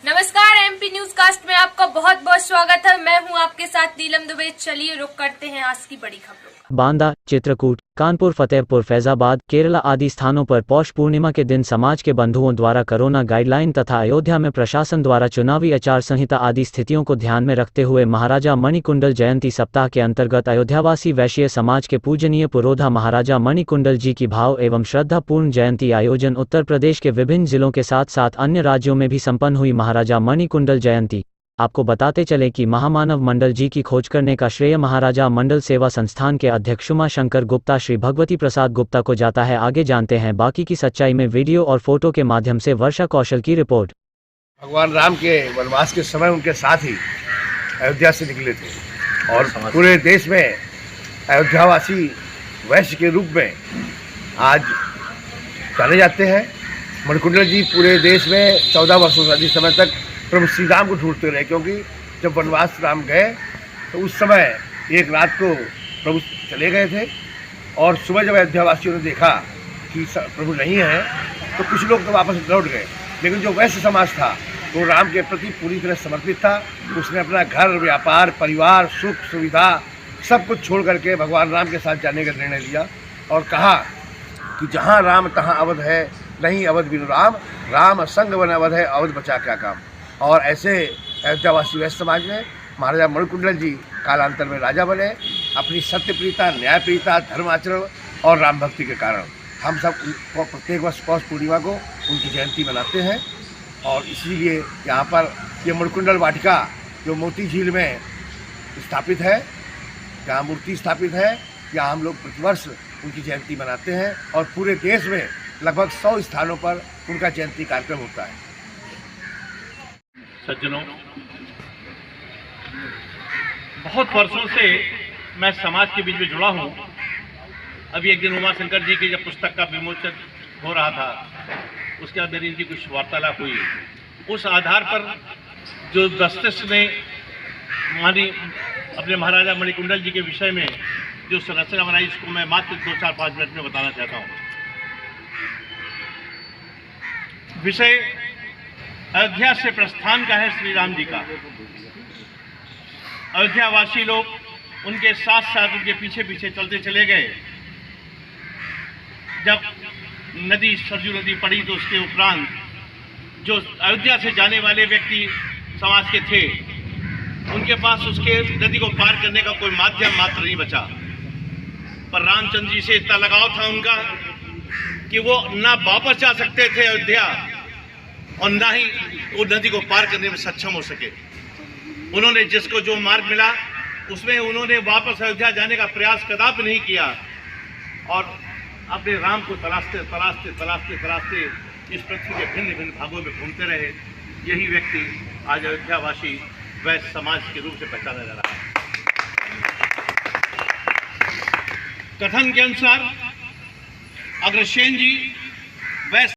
नमस्कार, MP news cast में आपका बहुत बहुत स्वागत है। मैं हूं आपके साथ नीलम दुबे। चलिए रुक करते हैं आज की बड़ी खबरों का। बांदा, चित्रकूट, कानपुर, फतेहपुर, फैजाबाद, केरला आदि स्थानों पर पौष पूर्णिमा के दिन समाज के बंधुओं द्वारा कोरोना गाइडलाइन तथा अयोध्या में प्रशासन द्वारा चुनावी आचार संहिता आदि स्थितियों को ध्यान में रखते हुए महाराजा मणिकुंडल जयंती सप्ताह के अंतर्गत अयोध्यावासी वैश्य समाज के पूजनीय पुरोधा महाराजा मणिकुंडल जी की भाव एवं श्रद्धापूर्ण जयंती आयोजन उत्तर प्रदेश के विभिन्न जिलों के साथ साथ अन्य राज्यों में भी संपन्न हुई। महाराजा मणिकुंडल जयंती आपको बताते चले कि महामानव मंडल जी की खोज करने का श्रेय महाराजा मंडल सेवा संस्थान के अध्यक्ष उमा शंकर गुप्ता श्री भगवती प्रसाद गुप्ता को जाता है। आगे जानते हैं बाकी की सच्चाई में वीडियो और फोटो के माध्यम से वर्षा कौशल की रिपोर्ट। भगवान राम के वनवास के समय उनके साथ ही अयोध्या से निकले थे और पूरे देश में अयोध्यावासी वैश्य के रूप में आज जाने जाते हैं। मणिकुंडल जी पूरे देश में 14 वर्षों से अधिक समय तक प्रभु श्री राम को ढूंढते रहे, क्योंकि जब वनवास राम गए तो उस समय एक रात को प्रभु चले गए थे और सुबह जब अयोध्यावासियों ने देखा कि प्रभु नहीं है तो कुछ लोग तो वापस लौट गए, लेकिन जो वैश्य समाज था वो राम के प्रति पूरी तरह समर्पित था। उसने अपना घर, व्यापार, परिवार, सुख सुविधा सब कुछ छोड़ करके भगवान राम के साथ जाने का निर्णय लिया और कहा कि जहाँ राम तहाँ अवध है, नहीं अवध बिनु राम, राम संग वन अवध है, अवध बचा क्या काम। और ऐसे अयोध्यावासी वैश्य समाज में महाराजा मणिकुंडल जी कालांतर में राजा बने। अपनी सत्यप्रियता, न्यायप्रियता, धर्म आचरण और राम भक्ति के कारण हम सब प्रत्येक वर्ष पौष पूर्णिमा को उनकी जयंती मनाते हैं। और इसीलिए यहाँ पर ये मणिकुंडल वाटिका जो मोती झील में स्थापित है, जहाँ मूर्ति स्थापित है, यहाँ हम लोग प्रतिवर्ष उनकी जयंती मनाते हैं और पूरे देश में लगभग 100 स्थानों पर उनका जयंती कार्यक्रम होता है। सज्जनों, बहुत वर्षों से मैं समाज के बीच में जुड़ा हूँ। अभी एक दिन उमा शंकर जी की जब पुस्तक का विमोचन हो रहा था, उसके बाद मेरी इनकी कुछ वार्तालाप हुई। उस आधार पर जो मस्तिष्क ने अपने महाराजा मणिकुंडल जी के विषय में जो संरचना बनाई, इसको मैं मात्र 2-4-5 मिनट में बताना चाहता हूँ। विषय अयोध्या से प्रस्थान का है श्री राम जी का। अयोध्यावासी लोग उनके साथ साथ उनके पीछे पीछे चलते चले गए। जब नदी सरजू नदी पड़ी तो उसके उपरांत जो अयोध्या से जाने वाले व्यक्ति समाज के थे, उनके पास उसके नदी को पार करने का कोई माध्यम मात्र नहीं बचा। पर रामचंद्र जी से इतना लगाव था उनका कि वो ना वापस जा सकते थे अयोध्या और ना ही वो नदी को पार करने में सक्षम हो सके। उन्होंने जिसको जो मार्ग मिला उसमें उन्होंने वापस अयोध्या जाने का प्रयास कदापि नहीं किया और अपने राम को तलाशते तलाशते तलाशते तलाशते इस पृथ्वी के भिन्न भिन्न भागों में घूमते रहे। यही व्यक्ति आज अयोध्यावासी वैश्य समाज के रूप से पहचाना जा रहा है। कथन के अनुसार अग्रसेन जी वैश्य